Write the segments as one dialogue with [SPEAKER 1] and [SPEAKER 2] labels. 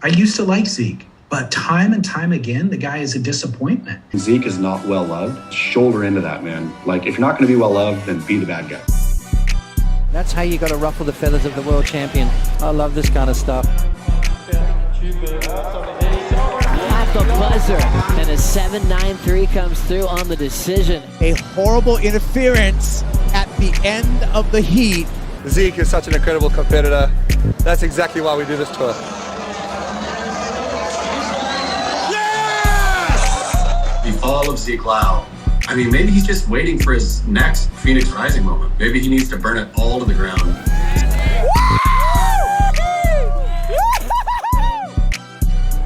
[SPEAKER 1] I used to like Zeke, but time and time again, the guy is a disappointment.
[SPEAKER 2] Zeke is not well loved. Shoulder into that, man. Like, if you're not going to be well loved, then be the bad guy.
[SPEAKER 3] That's how you got to ruffle the feathers of the world champion. I love this kind of stuff. At the buzzer, and a 7-9-3 comes through on the decision.
[SPEAKER 4] A horrible interference at the end of the heat.
[SPEAKER 5] Zeke is such an incredible competitor. That's exactly why we do this tour.
[SPEAKER 6] The fall of Zeke Lau. I mean, maybe he's just waiting for his next Phoenix Rising moment. Maybe he needs to burn it all to the ground.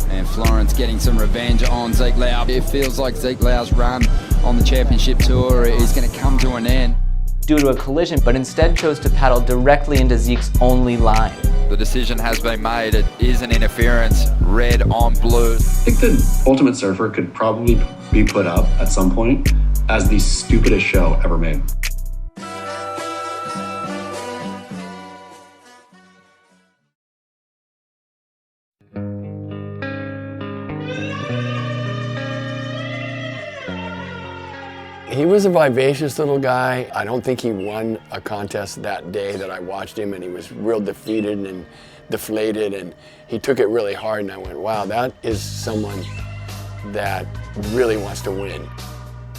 [SPEAKER 7] And Florence getting some revenge on Zeke Lau. It feels like Zeke Lau's run on the championship tour is going to come to an end.
[SPEAKER 8] Due to a collision, but instead chose to paddle directly into Zeke's only line.
[SPEAKER 7] The decision has been made. It is an interference, red on blue.
[SPEAKER 2] I think the Ultimate Surfer could probably be put up at some point as the stupidest show ever made.
[SPEAKER 9] He was a vivacious little guy. I don't think he won a contest that day that I watched him, and he was real defeated and deflated, and he took it really hard, and I went, wow, that is someone that really wants to win.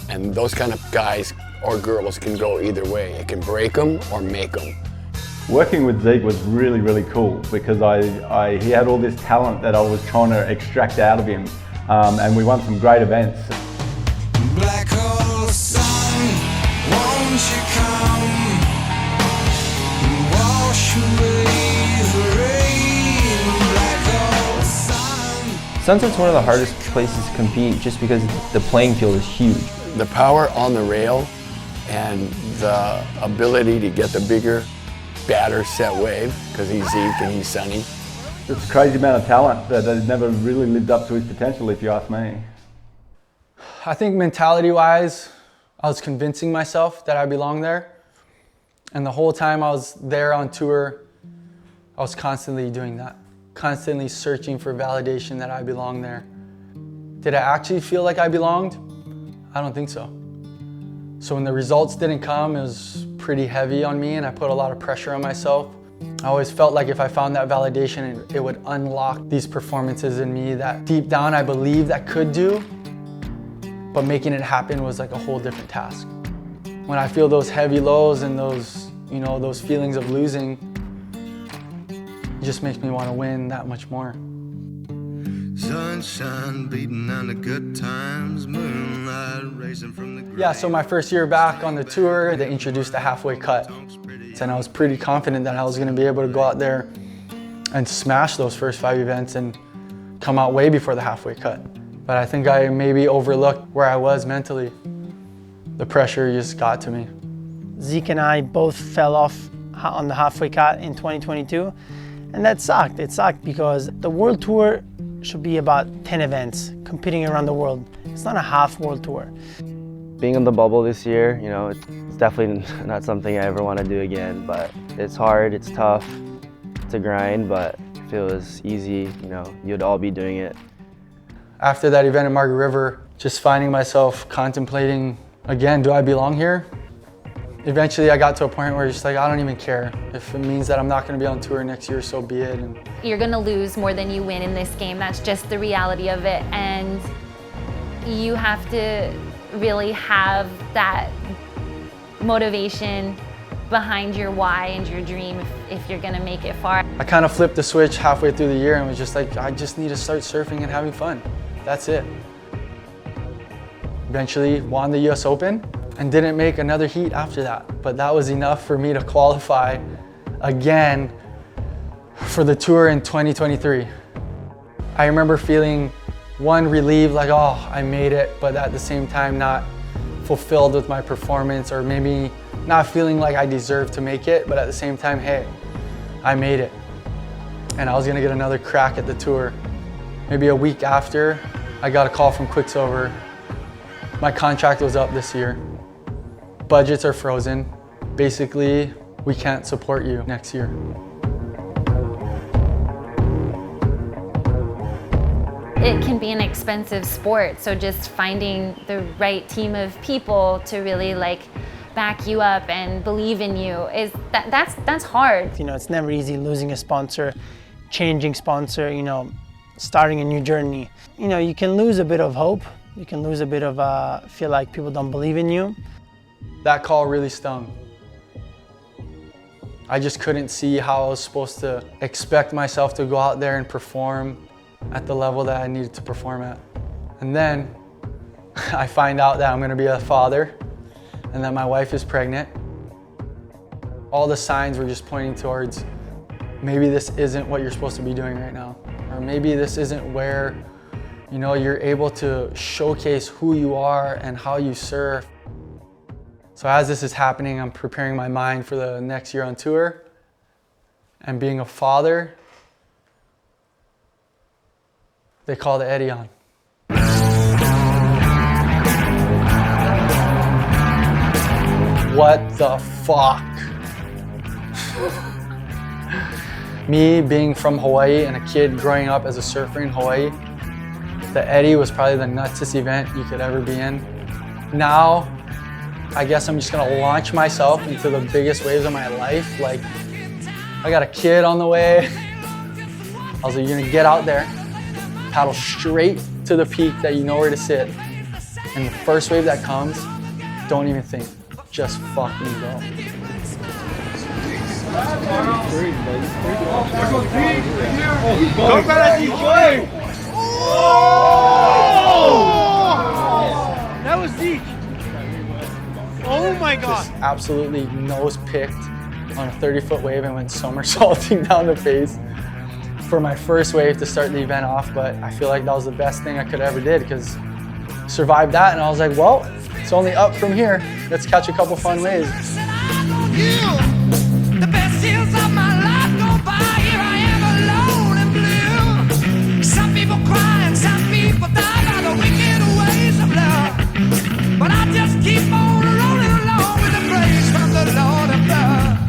[SPEAKER 9] And those kind of guys or girls can go either way. It can break them or make them.
[SPEAKER 10] Working with Zeke was really, really cool because he had all this talent that I was trying to extract out of him, and we won some great events.
[SPEAKER 11] Black hole sun, won't you come wash away the rain? Black hole sun.
[SPEAKER 8] Sunset's one of the hardest places to compete just because the playing field is huge.
[SPEAKER 9] The power on the rail and the ability to get the bigger, badder set wave, because he's Zeke and he's Sunny.
[SPEAKER 10] It's a crazy amount of talent that has never really lived up to his potential, if you ask me.
[SPEAKER 12] I think mentality-wise, I was convincing myself that I belonged there. And the whole time I was there on tour, I was constantly doing that. Constantly searching for validation that I belonged there. Did I actually feel like I belonged? I don't think so. So when the results didn't come, it was pretty heavy on me and I put a lot of pressure on myself. I always felt like if I found that validation, it would unlock these performances in me that deep down I believed I could do. But making it happen was like a whole different task. When I feel those heavy lows and those, those feelings of losing, it just makes me want to win that much more.
[SPEAKER 11] Sunshine beating on the good times, moonlight racing from the
[SPEAKER 12] Yeah, so my first year back on the tour, they introduced the halfway cut. And I was pretty confident that I was going to be able to go out there and smash those first 5 events and come out way before the halfway cut. But I think I maybe overlooked where I was mentally. The pressure just got to me.
[SPEAKER 13] Zeke and I both fell off on the halfway cut in 2022, and that sucked. It sucked because the World Tour should be about 10 events competing around the world. It's not a half World Tour.
[SPEAKER 8] Being in the bubble this year, it's definitely not something I ever want to do again, but it's hard, it's tough, it's a grind, but if it was easy, you'd all be doing it.
[SPEAKER 12] After that event in Margaret River, just finding myself contemplating, again, do I belong here? Eventually I got to a point where it's just like, I don't even care. If it means that I'm not gonna be on tour next year, so be it. And
[SPEAKER 14] you're gonna lose more than you win in this game. That's just the reality of it. And you have to really have that motivation behind your why and your dream if you're gonna make it far.
[SPEAKER 12] I kind of flipped the switch halfway through the year and was just like, I just need to start surfing and having fun. That's it. Eventually won the US Open and didn't make another heat after that. But that was enough for me to qualify again for the tour in 2023. I remember feeling, one, relieved, like, oh, I made it, but at the same time not fulfilled with my performance, or maybe not feeling like I deserved to make it, but at the same time, hey, I made it. And I was gonna get another crack at the tour. Maybe a week after, I got a call from Quicksilver. My contract was up this year. Budgets are frozen. Basically, we can't support you next year.
[SPEAKER 14] It can be an expensive sport, so just finding the right team of people to really like back you up and believe in you is that's hard.
[SPEAKER 13] You know, it's never easy losing a sponsor, changing sponsor, you know, starting a new journey. You know, you can lose a bit of hope. You can lose a bit of feel like people don't believe in you.
[SPEAKER 12] That call really stung. I just couldn't see how I was supposed to expect myself to go out there and perform at the level that I needed to perform at. And then I find out that I'm gonna be a father and that my wife is pregnant. All the signs were just pointing towards maybe this isn't what you're supposed to be doing right now. Or maybe this isn't where, you know, you're able to showcase who you are and how you surf. So as this is happening, I'm preparing my mind for the next year on tour. And being a father, they call the Eddie on. What the fuck? Me being from Hawaii and a kid growing up as a surfer in Hawaii, the Eddie was probably the nutsest event you could ever be in. Now, I guess I'm just gonna launch myself into the biggest waves of my life. Like, I got a kid on the way. I was like, you're gonna get out there, paddle straight to the peak that you know where to sit. And the first wave that comes, don't even think, just fucking go.
[SPEAKER 15] That was Zeke. Oh my God.
[SPEAKER 12] Just absolutely nose picked on a 30-foot wave and went somersaulting down the face for my first wave to start the event off. But I feel like that was the best thing I could ever did because survived that, and I was like, well, it's only up from here. Let's catch a couple fun waves.
[SPEAKER 16] The best years of my life go by. Here I am alone and blue. Some people cry and some people die by the wicked ways of love. But I just keep on rolling along with the praise from the Lord above.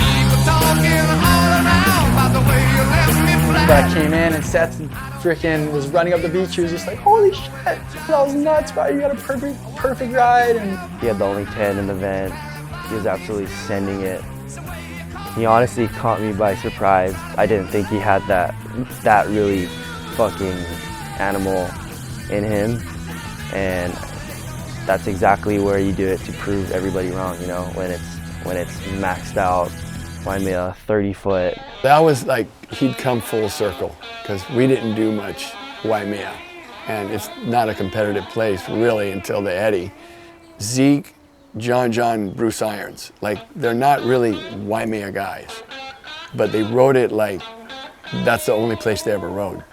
[SPEAKER 16] People talking all around about the way you left me flat.
[SPEAKER 12] But I came in and Seth freaking was running up the beach. He was just like, holy shit, that was nuts, bro. You got a perfect ride. And
[SPEAKER 8] he had the only 10 in the event. He was absolutely sending it. He honestly caught me by surprise. I didn't think he had that really fucking animal in him. And that's exactly where you do it to prove everybody wrong, you know, when it's maxed out. Mamiya, 30-foot.
[SPEAKER 9] That was like, he'd come full circle because we didn't do much Waimea. And it's not a competitive place really until the Eddie. Zeke, John, Bruce Irons, like they're not really Waimea guys, but they rode it like that's the only place they ever rode.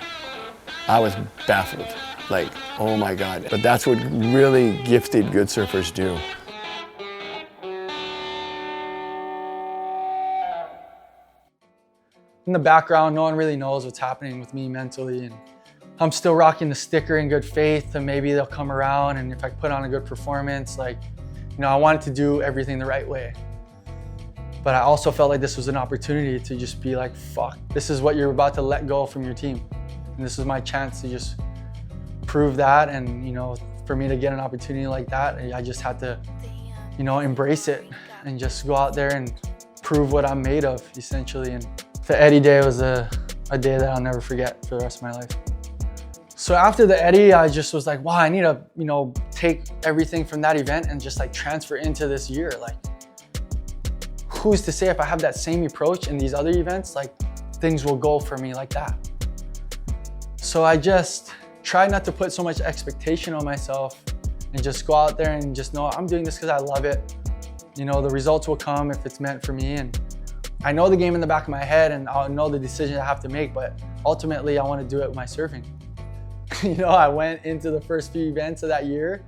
[SPEAKER 9] I was baffled, like, oh my God. But that's what really gifted good surfers do.
[SPEAKER 12] in the background, no one really knows what's happening with me mentally. And I'm still rocking the sticker in good faith, and maybe they'll come around, and if I put on a good performance, like, you know, I wanted to do everything the right way. But I also felt like this was an opportunity to just be like, fuck, this is what you're about to let go from your team. And this is my chance to just prove that. And, you know, for me to get an opportunity like that, I just had to, you know, embrace it and just go out there and prove what I'm made of, essentially. And the Eddie day was a day that I'll never forget for the rest of my life. So after the Eddie, I just was like, wow, I need to, you know, take everything from that event and just like transfer into this year. Like, who's to say if I have that same approach in these other events, like things will go for me like that. So I just try not to put so much expectation on myself and just go out there and just know I'm doing this because I love it. You know, the results will come if it's meant for me. And I know the game in the back of my head and I'll know the decision I have to make, but ultimately I want to do it with my surfing. You know, I went into the first few events of that year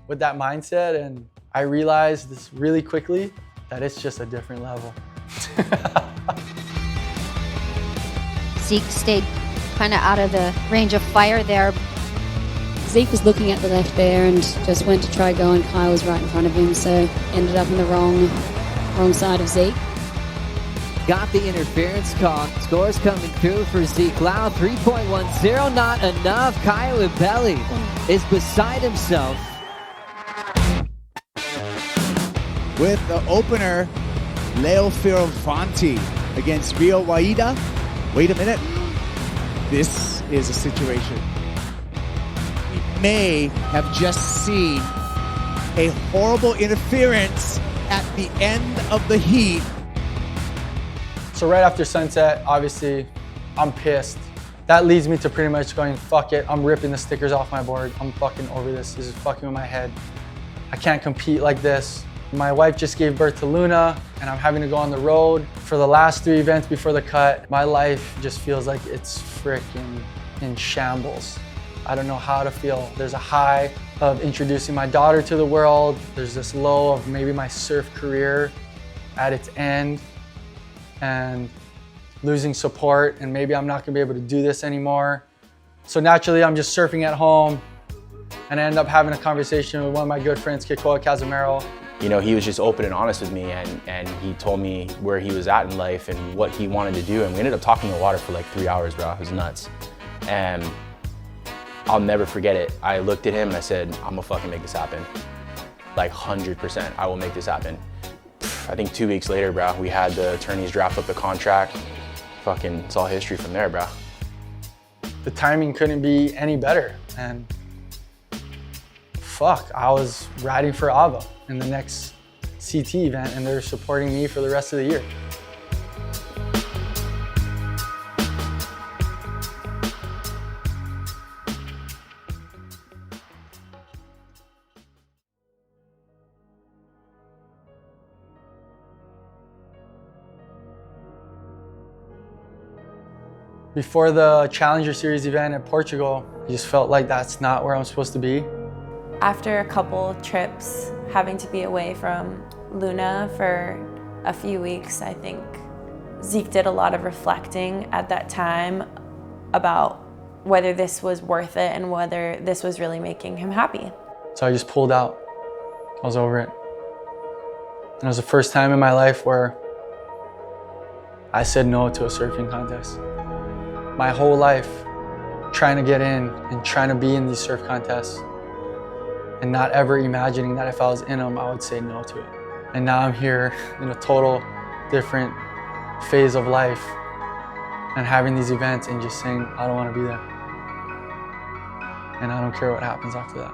[SPEAKER 12] with that mindset, and I realized this really quickly that it's just a different level.
[SPEAKER 17] Zeke stayed kind of out of the range of fire there.
[SPEAKER 18] Zeke was looking at the left there and just went to try go, and Kyle was right in front of him, so ended up on the wrong side of Zeke.
[SPEAKER 3] got the interference call. Scores coming through for Zeke Lau. 3.10, not enough. Kuio Young is beside himself.
[SPEAKER 4] With the opener, Leo Fioravanti against Rio Waida. Wait a minute. This is a situation. We may have just seen a horrible interference at the end of the heat.
[SPEAKER 12] So right after sunset, obviously, I'm pissed. That leads me to pretty much going, fuck it, I'm ripping the stickers off my board. I'm fucking over this. This is fucking with my head. I can't compete like this. My wife just gave birth to Luna, and I'm having to go on the road for the last 3 events before the cut. My life just feels like it's freaking in shambles. I don't know how to feel. There's a high of introducing my daughter to the world. There's this low of maybe my surf career at its end and losing support, and maybe I'm not gonna be able to do this anymore. So naturally, I'm just surfing at home, and I end up having a conversation with one of my good friends, Kekoa Cazimero.
[SPEAKER 19] You know, he was just open and honest with me, and he told me where he was at in life and what he wanted to do, and we ended up talking in the water for like 3 hours, bro. It was nuts. And I'll never forget it. I looked at him and I said, I'm gonna fucking make this happen. Like 100%, I will make this happen. I think 2 weeks later, bro, we had the attorneys draft up the contract. Fucking, it's all history from there, bro.
[SPEAKER 12] The timing couldn't be any better, and fuck, I was riding for AVVA in the next CT event, and they're supporting me for the rest of the year. Before the Challenger Series event in Portugal, I just felt like that's not where I'm supposed to be.
[SPEAKER 20] After a couple trips, having to be away from Luna for a few weeks, I think Zeke did a lot of reflecting at that time about whether this was worth it and whether this was really making him happy.
[SPEAKER 12] So I just pulled out. I was over it. And it was the first time in my life where I said no to a surfing contest. My whole life, trying to get in and trying to be in these surf contests, and not ever imagining that if I was in them, I would say no to it. And now I'm here in a total different phase of life and having these events and just saying, I don't want to be there. And I don't care what happens after that.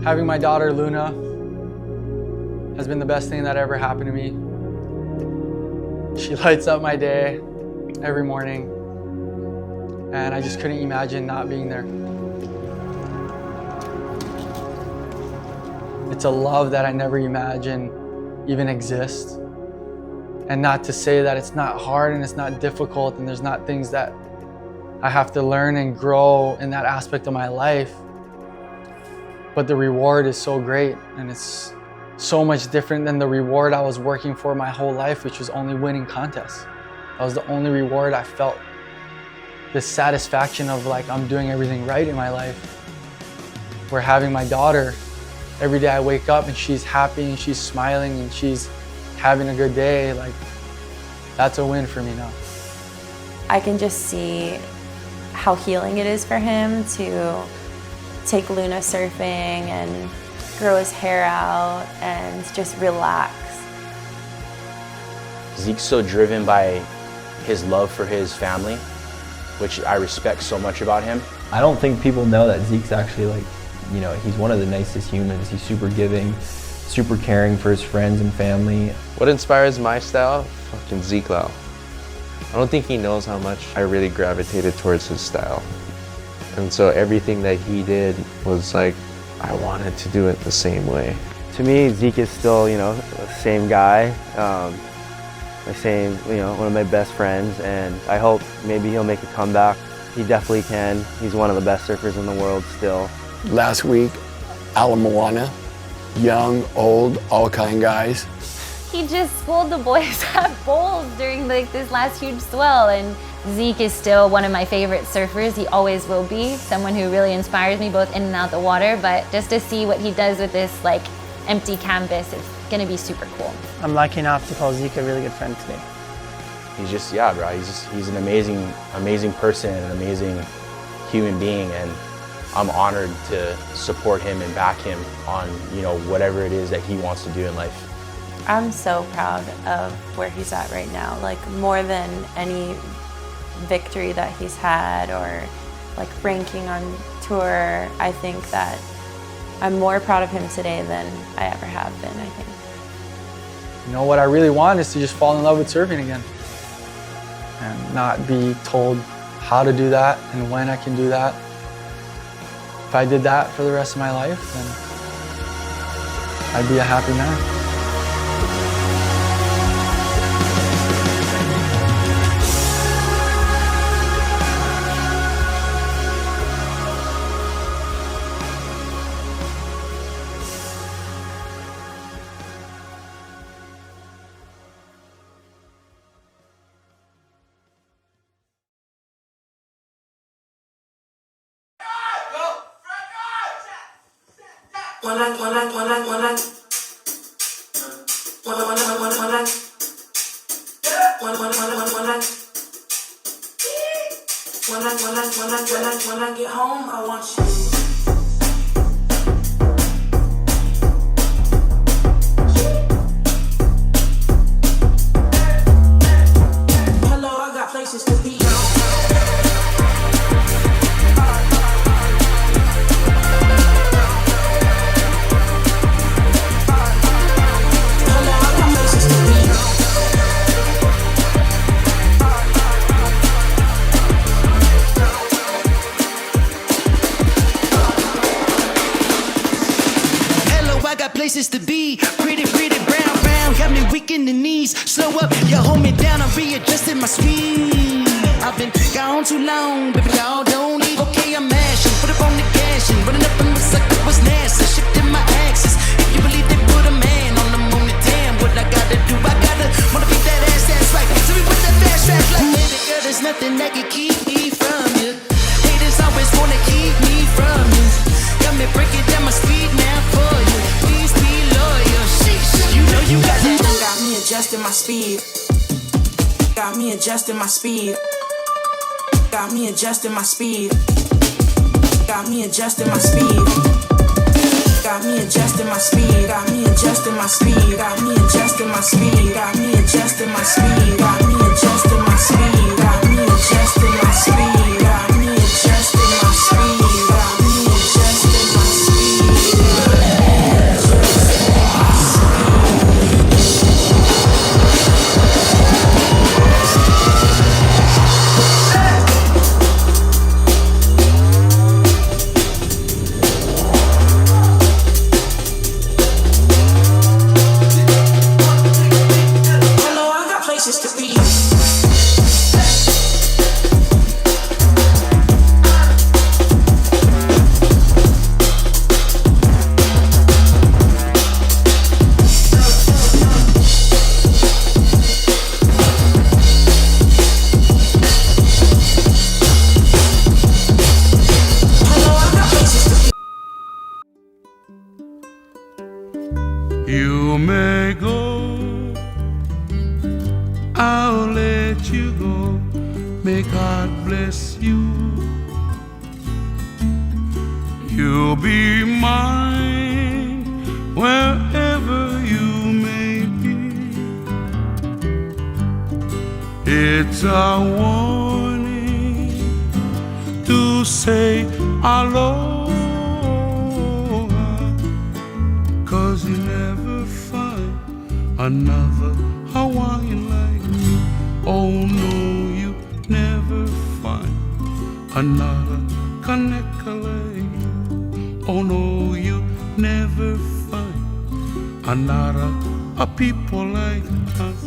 [SPEAKER 12] Having my daughter, Luna, has been the best thing that ever happened to me. She lights up my day every morning, and I just couldn't imagine not being there. It's a love that I never imagined even exists. And not to say that it's not hard and it's not difficult and there's not things that I have to learn and grow in that aspect of my life. But the reward is so great, and it's so much different than the reward I was working for my whole life, which was only winning contests. That was the only reward I felt. This satisfaction of like, I'm doing everything right in my life. Where having my daughter, every day I wake up and she's happy and she's smiling and she's having a good day, like, that's a win for me now.
[SPEAKER 20] I can just see how healing it is for him to take Luna surfing and grow his hair out and just relax.
[SPEAKER 19] Zeke's so driven by his love for his family, which I respect so much about him.
[SPEAKER 21] I don't think people know that Zeke's actually like, you know, he's one of the nicest humans. He's super giving, super caring for his friends and family.
[SPEAKER 22] What inspires my style? Fucking Zeke Lau. I don't think he knows how much I really gravitated towards his style. And so everything that he did was like, I wanted to do it the same way.
[SPEAKER 8] To me, Zeke is still, you know, the same guy. same, one of my best friends, and I hope maybe he'll make a comeback. He definitely can. He's one of the best surfers in the world still.
[SPEAKER 9] Last week, Ala Moana, young, old, all kind guys.
[SPEAKER 14] He just schooled the boys at bowls during this last huge swell, and Zeke is still one of my favorite surfers. He always will be. Someone who really inspires me both in and out the water, but just to see what he does with this empty canvas, it's gonna be super cool.
[SPEAKER 13] I'm lucky enough to call Zeke a really good friend today.
[SPEAKER 19] He's just, yeah, bro, he's an amazing person and an amazing human being, and I'm honored to support him and back him on, whatever it is that he wants to do in life.
[SPEAKER 20] I'm so proud of where he's at right now. More than any victory that he's had or ranking on tour, I think that I'm more proud of him today than I ever have been, I think.
[SPEAKER 12] What I really want is to just fall in love with surfing again and not be told how to do that and when I can do that. If I did that for the rest of my life, then I'd be a happy man.
[SPEAKER 16] When I get home, I want you. Hello, I got places to be.
[SPEAKER 1] Places to be, pretty brown, got me weak in the knees. Slow up, you hold me down, I'm readjusting my speed. I've been gone too long, baby, y'all don't leave. Okay, I'm mashing, put up on the gas and running up and looks like it was NASA, shifting my axis. If you believe they put a man on the moon, damn, what I gotta do, I gotta wanna beat that ass right. So we put that fast track like, baby girl, there's nothing that can keep me from you. Haters always wanna keep me from you. Got me breaking down my speed now for you. Please be loyal. Sheesh. You know you got that.
[SPEAKER 16] Got me adjusting my speed. Got me adjusting my speed. Got me adjusting my speed. Got me adjusting my speed. Got me adjusting my speed. Got me adjusting my speed. Got me adjusting my speed. Got me adjusting my speed. Got me adjusting my speed. Got me adjusting my speed. Got me adjusting my speed.
[SPEAKER 11] You may go, I'll let you go. May God bless you. You'll be mine wherever you may be. It's a warning to say aloha, 'cause you never find another Hawaiian like me. Oh no, you never find another Kaneka like you. Oh no, you never find another a people like us.